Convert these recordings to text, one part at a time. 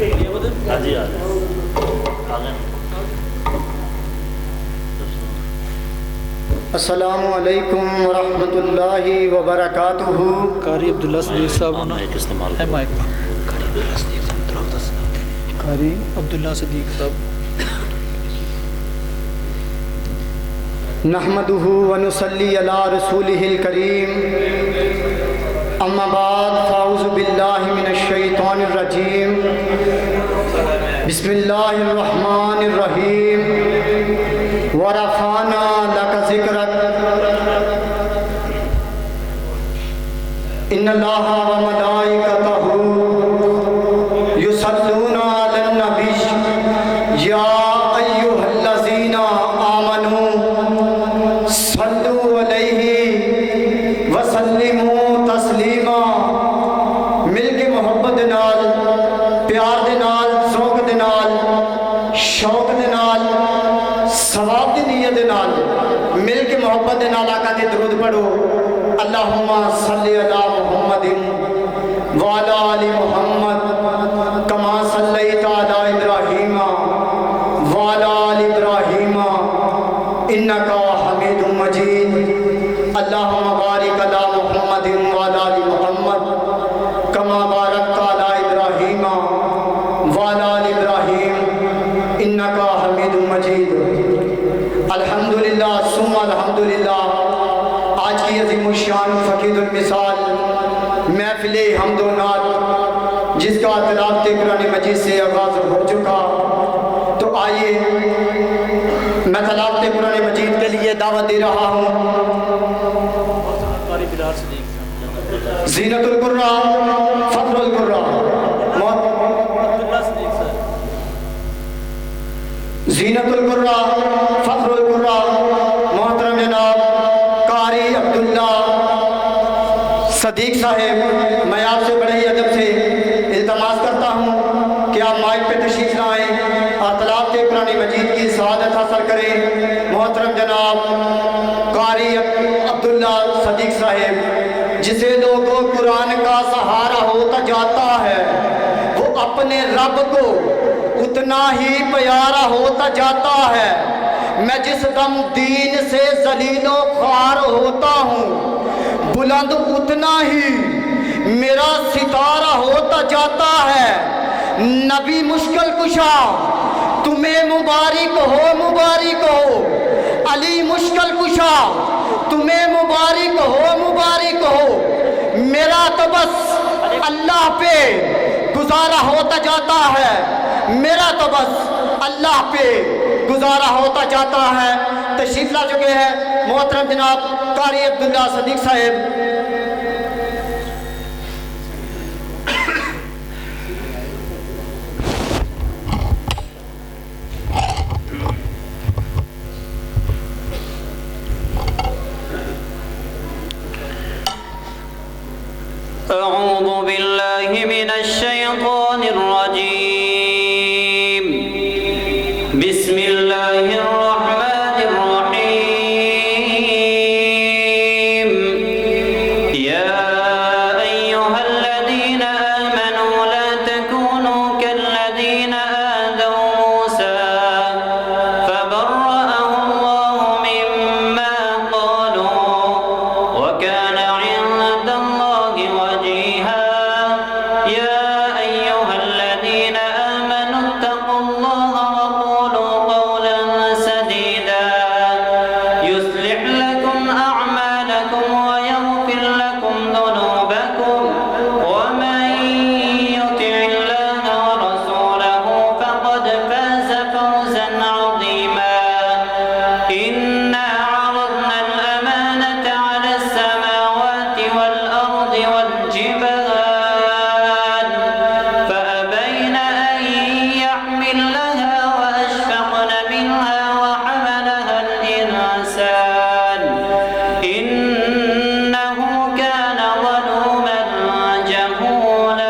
हाँ जी आ गए। अस्सलामु अलैकुम वरहमतुल्लाहि वबरकातुहू। कारी अब्दुल्ला सदीक साहब माइक इस्तेमाल है माइक कारी अब्दुल्ला सदीक साहब। नहमदुहू व नुसल्ली अला रसूलिहिल करीम। अम्मा बाद फ़ाऊज़ु बिल्लाहि मिनश शैतानिर रजीम। बिस्मिल्लाहिर रहमानिर रहीम। व रफ़अना लका ज़िक्रक। इन्नल्लाहा व मलाइकतहू युसल्लूना अलन नबी या अय्युहल्लज़ीना आमनू सल्लू अलैहि व सल्लिमू तस्लीमा। मिल के मुहब्बत दे नाल, प्यार दे नाल, ज़ौक़ दे नाल, शौक़ दे नाल, सवाब दी नीयत दे नाल मिल के मुहब्बत दे नाल आका दे दरूद पढ़ो। अल्लाहुम्मा सल्ली अला मुहम्मदिन व अला आलि मुहम्मद कमा सल्लैता अला इब्राहीमा व अला आलि इब्राहीमा इन्नका हमीदुम मजीद। अल्लाहुम्मा बारिक अला मुहम्मदिन व अला आलि मुहम्मद कमा बारकता अला इब्राहीमा व अला आलि इब्राहीम इन्नका हमीदुम मजीद। अल्हम्दुलिल्लाह सुम्मा अल्हम्दुलिल्लाह। आज की अज़ीमुश शान फ़क़ीदुल मिसाल महफ़िल हम्द व नात जिसका तिलावत कुरान मजीद से आगाज़ हो चुका, तो आइए मैं तिलावत कुरान मजीद के लिए दावत दे रहा हूँ। ज़ीनतुल कुर्रा फ़ख्रुल कुर्रा ज़ीनतुल कुर्रा फ़ख्रुल कुर्रा मोहतरम जनाब कारी अब्दुल्ला सदीक साहेब, मैं आपसे बड़े ही अदब से इल्तमास करता हूँ कि आप माइक पे तशरीफ़ लाएँ और तिलावत कुरान मजीद की सआदत हासिल करें। मोहतरम जनाब कारी अब्दुल्ला सदीक साहेब, जिसे लोगों कुरान का सहारा होता जाता है वो अपने रब को उतना ही प्यारा होता जाता है। मैं जिस दम दीन से ज़लीलो ख्वार होता हूँ बुलंद उतना ही मेरा सितारा होता जाता है। नबी मुश्किल कुशा तुम्हें मुबारक हो, मुबारक हो। अली मुश्किल कुशा तुम्हें मुबारक हो, मुबारक हो। मेरा तो बस अल्लाह पे गुजारा होता जाता है, मेरा तो बस अल्लाह पे गुजारा होता जाता है। तशरीफ ला चुके हैं मोहतरम जनाब कारी अब्दुल्ला सदीक साहेब। अऊज़ु बिल्लाहि मिनश शैतानिर रजीम। बिस्मिल्लाहिर रहमानिर रहीम। या अय्युहल्लज़ीना आमनू ला तकूनू कल्लज़ीना आज़व मूसा फबर्रअहु अल्लाहु मिम्मा क़ालू व काना इंदल्लाहि वजीहा। या अय्युहल्लज़ीना आमनू इत्तक़ुल्लाहा व क़ूलू क़ौलन सदीदा युस्लिह लकुम अअमालकुम व यग़फिर लकुम ज़ुनूबकुम व मन युति'िल्लाहा व रसूलहु फ़क़द फ़ाज़ फ़ौज़न अज़ीमा। इन्ना अरज़ना al-अमानata 'ala as-samawati wal-ardi wal-jibal fa'abayna an yahmilnaha wa ashfaqna minha wa hamalaha al-insan innahu kana zaluman jahula.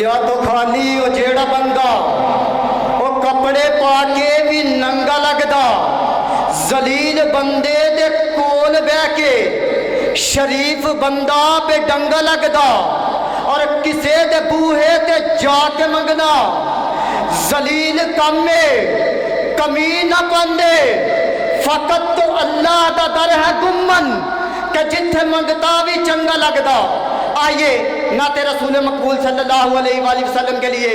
या तो खाली वो जेड़ा बंदा वो कपड़े पा के भी नंगा लगदा जलील बंदे दे कोल बह के शरीफ बंदा बेडंगा लगदा और किसे दे बूहे ते जाके मंगना जलील कम में कमी न पांदे फकत तो अल्लाह का दर है गुम्मन के जिथे मंगता भी चंगा लगदा। आइए नाते रसूल मकबूल सल्लल्लाहु अलैहि वसल्लम के लिए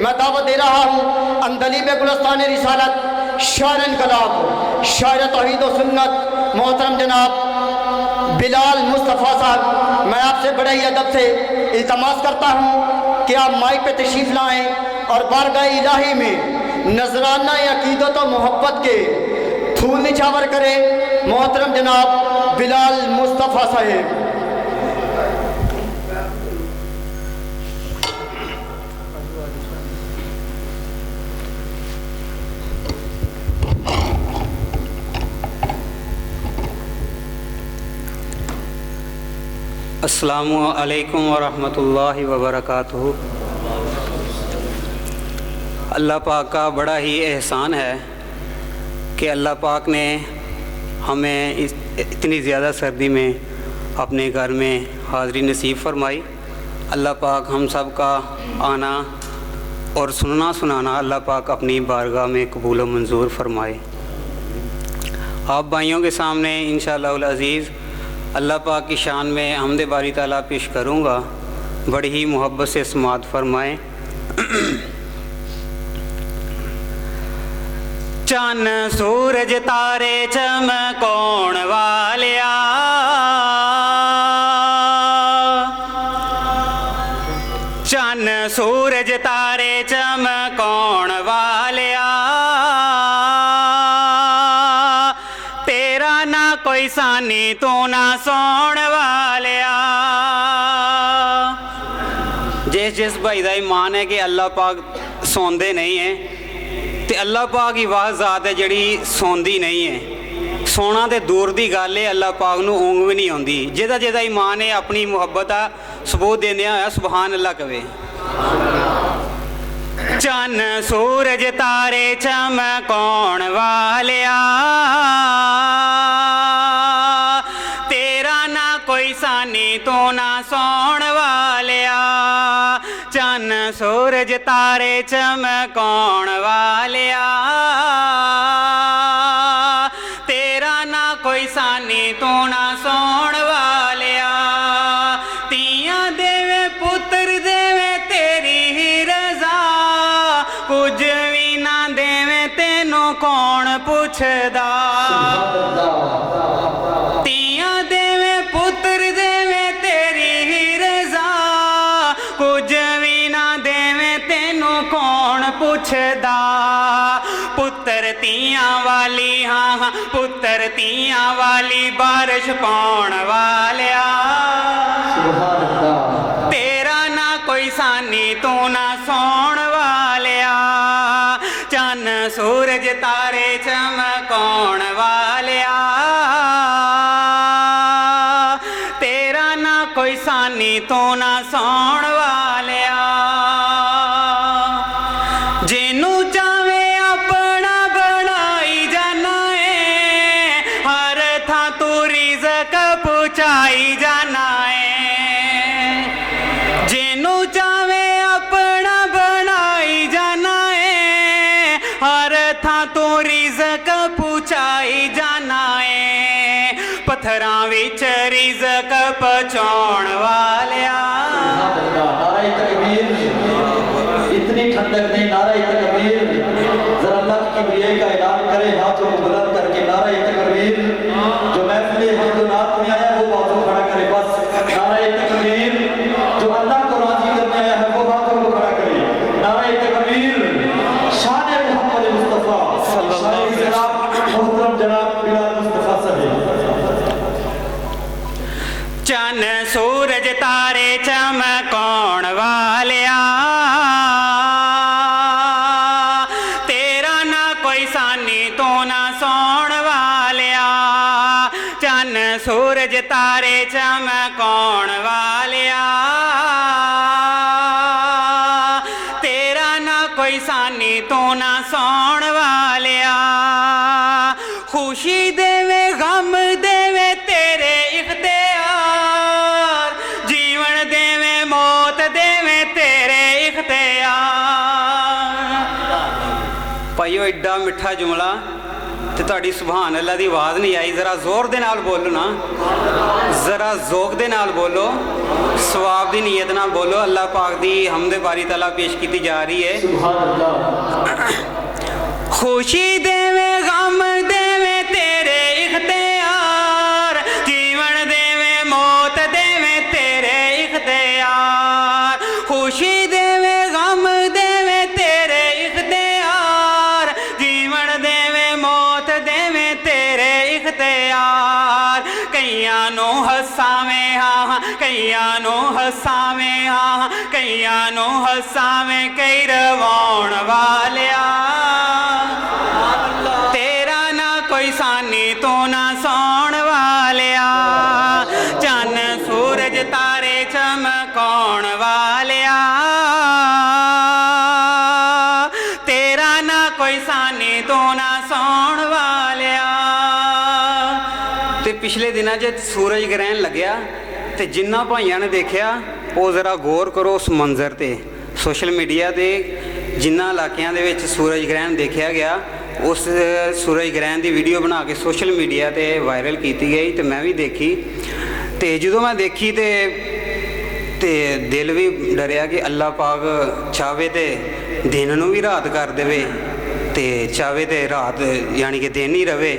मैं दावत दे रहा हूँ अंदली में गुलस्तान रिसालत शायर इनकलाब शायर तौहीद व सुन्नत मोहतरम जनाब बिलाल मुस्तफ़ा साहब, मैं आपसे बड़े ही अदब से इल्तमास करता हूँ कि आप माइक पे तशरीफ़ लाएँ और बारगाह इलाही में नजराना अकीदत और मोहब्बत के फूल निछावर करें। मोहतरम जनाब बिलाल मुस्तफ़ा साहेब। अस्सलामु अलैकुम वरहमतुल्लाहि वबरकातुहू। अल्लाह पाक का बड़ा ही एहसान है कि अल्लाह पाक ने हमें इतनी ज़्यादा सर्दी में अपने घर में हाज़री नसीब फरमाई। अल्लाह पाक हम सब का आना और सुनना सुनाना अल्लाह पाक अपनी बारगाह में कबूल व मंजूर फरमाए। आप भाइयों के सामने इंशाअल्लाहुल अज़ीज़ अल्लाह पाक की शान में हम्द बारी ताला पेश करूँगा। बड़ी ही मोहब्बत से समात फरमाएँ। चन्न सूरज तारे चमकौण वालिया, चन्न सूरज तारे चमकौण वालिया, तेरा ना कोई सानी तू ना सौण वालिया। जिस भाई का ईमान है कि अल्लाह पाक सौंदे नहीं है ते अल्लाह पाक ही वाह ज़ात है जिहड़ी सौंदी नहीं है। सोना तो दूर की गल है, अल्लाह पाक नूं ऊँग भी नहीं आउंदी। जिहदा ईमान है अपनी मुहब्बत का सबूत देंदियां होया सुबहान अल्लाह कवे। चन्न सूरज तारे चमकौण वालिया, तेरा ना कोई सानी तू ना सौण वालिया। चन्न सूरज तारे चमकौण वालिया, तेरा ना कोई सानी तू ना सौण वालिया। तियां देवे पुत्र देवे तेरी ही रज़ा, कुछ भी ना देवे तेनों कौन पुछदा। तियां देवे पुत्र देवे तेरी ही रज़ा, कुछ भी ना देवे तेनों कौन पुछदा। पुत्र तियां वाली हाँ हाँ पुत्र तियां वाली बारिश पाउण वालिया, तेरा ना कोई सानी तू ना सौण वालिया। चन्न सूरज तारे चमकौण वालिया, तेरा ना कोई सानी तू ना सौण वालिया। जिनू चावे अपना बनाई जाना है, हर था तू रिज़्क़ पहुँचाई जाना है। जिनू चावे अपना बनाई जाना है, हर था तू रिज़्क़ पहुँचाई जाना है। पत्थरां विच रिज़्क़ पहुँचाउण वालिया, इतनी ठंडक नहीं। नारा तकबीर, जरा अल्लाह की किबरिया का ऐलान करें हाथों को बुलंद करके। नारा तकबीर, जो महफिल हम्दुनात में आया वो हाथों खड़ा करे बस। नारा तकबीर, जो अल्लाह को राजी करने आया है वो हाथों को खड़ा करे। नारा तकबीर, शान मोहम्मद मुस्तफ़ा सल्लल्लाहु अलैहि वसल्लम, मोहतरम जनाब बिलाल मुस्तफ़ा साहब। चन्न सूरज तारे चमकौण वालिया, तेरा ना कोई सानी तू ना सौण वालिया। चन्न सूरज तारे चमकौण वालिया, खुशी देवे गम देवे तेरे इख्तियार, जीवन देवे मौत देवे तेरे इख्तियार। भाईओ एड्डा मिठा जुमला ते तुहाडी सुभान अल्लाह दी आवाज़ नहीं आई, ज़रा जोर दे नाल बोलो ना, ज़रा ज़ोक दे नाल बोलो, सवाब दी नीयत नाल बोलो। अल्लाह पाक दी हमद बारी तआला पेश की जा रही है। खुशी देवे गम देवे तेरे इख्तियार, जीवन देवे मौत देवे तेरे इख्तियार। खुशी देवे गम देवे तेरे इख्तियार, जीवन देवे मौत देवे तेरे इख्तियार। कईयां नूं हसावें हाँ, कईयां नूं हसावें हाँ, कईयां नूं हसावें कई रवाउण वालिया। तेरा ना कोई सानी तू ना सौण वालिया, चन्न सूरज तारे चमकाउण वालिया। तेरा ना कोई सानी तू ना सौण वालिया। ते पिछले दिनों जब सूरज ग्रहण लग्या ते जिन्ना भाइयों ने देखा वो ज़रा गौर करो उस मंजर ते। सोशल मीडिया ते जिन्ना इलाकों के सूरज ग्रहण देखा गया, उस सूरज ग्रहण की वीडियो बना के सोशल मीडिया ते वायरल की गई तो मैं भी देखी। तो जो मैं देखी तो दिल भी डरिया कि अल्लाह पाक चाहे तो दिन नूं भी रात कर देवे, तो चाहे तो रात यानी कि दिन ही रहे।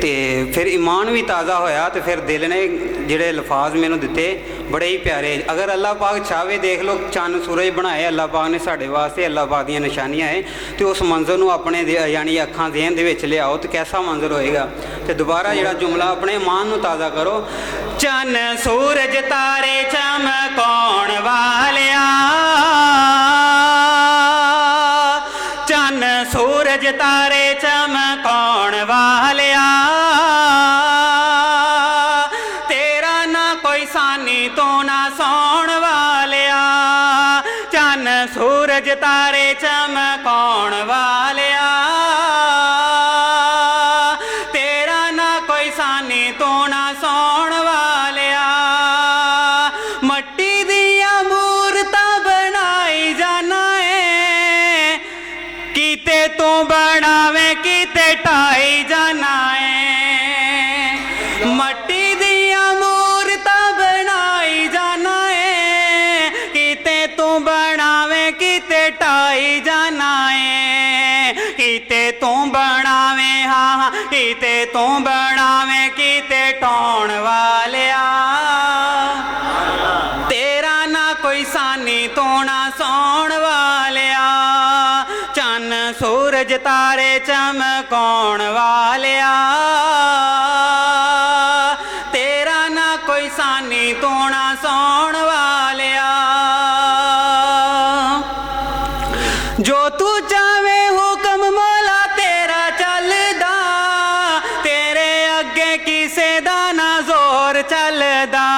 तो फिर ईमान भी ताज़ा होया, तो फिर दिल ने जिहड़े लफाज मैनू दिते बड़े ही प्यारे। अगर अल्लाह पाक चाहे, देख लो चन्न सूरज बनाए अल्लाह पाक ने साढ़े वास्ते, अल्लाह पाक दी निशानियां है, तो उस मंजर नूं अपने यानी अखां ज़हन दे विच लियाओ तो कैसा मंजर होएगा। तो दोबारा जिहड़ा जुमला अपने ईमान नूं ताज़ा करो, चन्न सूरज तारे चमकाउण वालिया, चन्न सूरज तारे चमकाउण वालिया। तेरा ना कोई सानी तू ना सौण वालिया, चन्न सूरज तारे चमकाउण वालिया। तेरा ना कोई सानी तू ना सौण वालिया। मट्टी दियां मूरतां बनाई जाना है, किते तू बनावे किते ढाई जाना है। मट्टी दियां मूरतां बनाई जाना है, किते तू बनावे किते ढाई जाना है। किते तू बनावे हाँ, किते तू बनावे किते ढाउण वालिया। तेरा ना कोई सानी तू ना सौण वालिया, चन्न सूरज तारे चमकाउण वालिया। तेरा ना कोई सानी तू ना सौण वालिया। जो तू चाहे हुक्म मौला तेरा चलदा, तेरे अगे किसे दा ना जोर चलदा।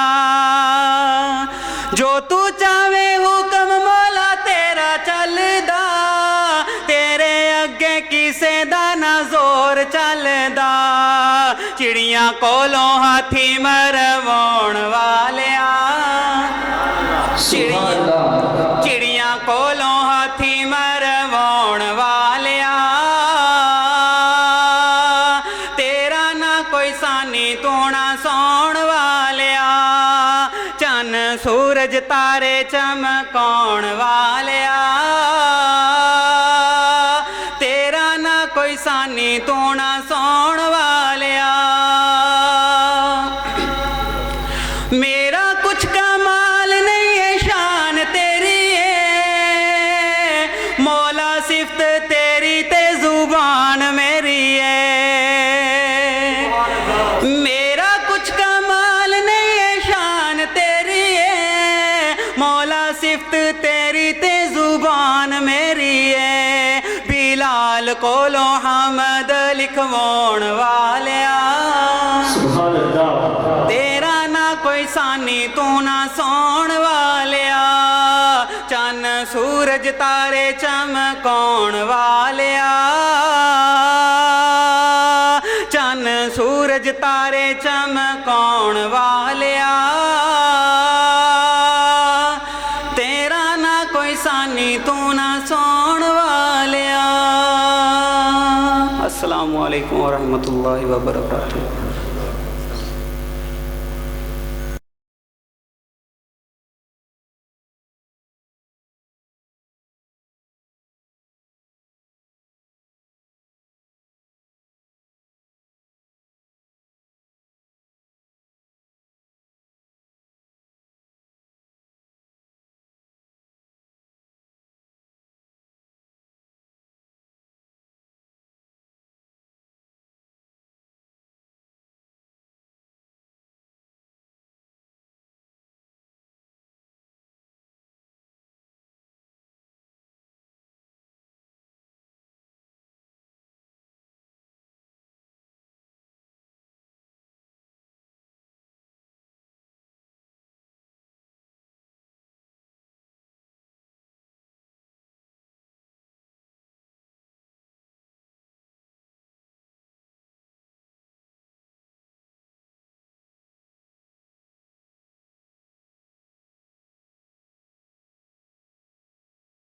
जो तू चाहे हुक्म मौला तेरा चलदा, तेरे अगे किसे दा ना जोर चलदा। चिड़ियां कोलों हाथी मरवाउण वालिया, चिड़ियां कोलों हाथी मरवाउण वालिया। तेरा ना कोई सानी तू ना सौण वालिया, चन्न सूरज तारे चमकाउण वालिया। तेरा ना कोई सानी तू ना सौण वालिया। मेरा कुछ कमाल नहीं है, शान तेरी है, मौला सिफ्त तेरी ते जुबान मेरी है। मेरा कुछ कमाल नहीं है, शान तेरी है, मौला सिफ्त तेरी ते जुबान मेरी है। बिलाल कोलों हमद लिखवाउण वालिया, तेरा ना कोई सानी तू ना सौण वालिया। चन्न सूरज तारे चमकाउण वालिया, चन्न सूरज तारे चमकाउण वालिया तेरा ना कोई सानी तू ना सोण वालिया। अस्सलामु अलैकुम वरहमतुल्लाहि वबरकातुहू।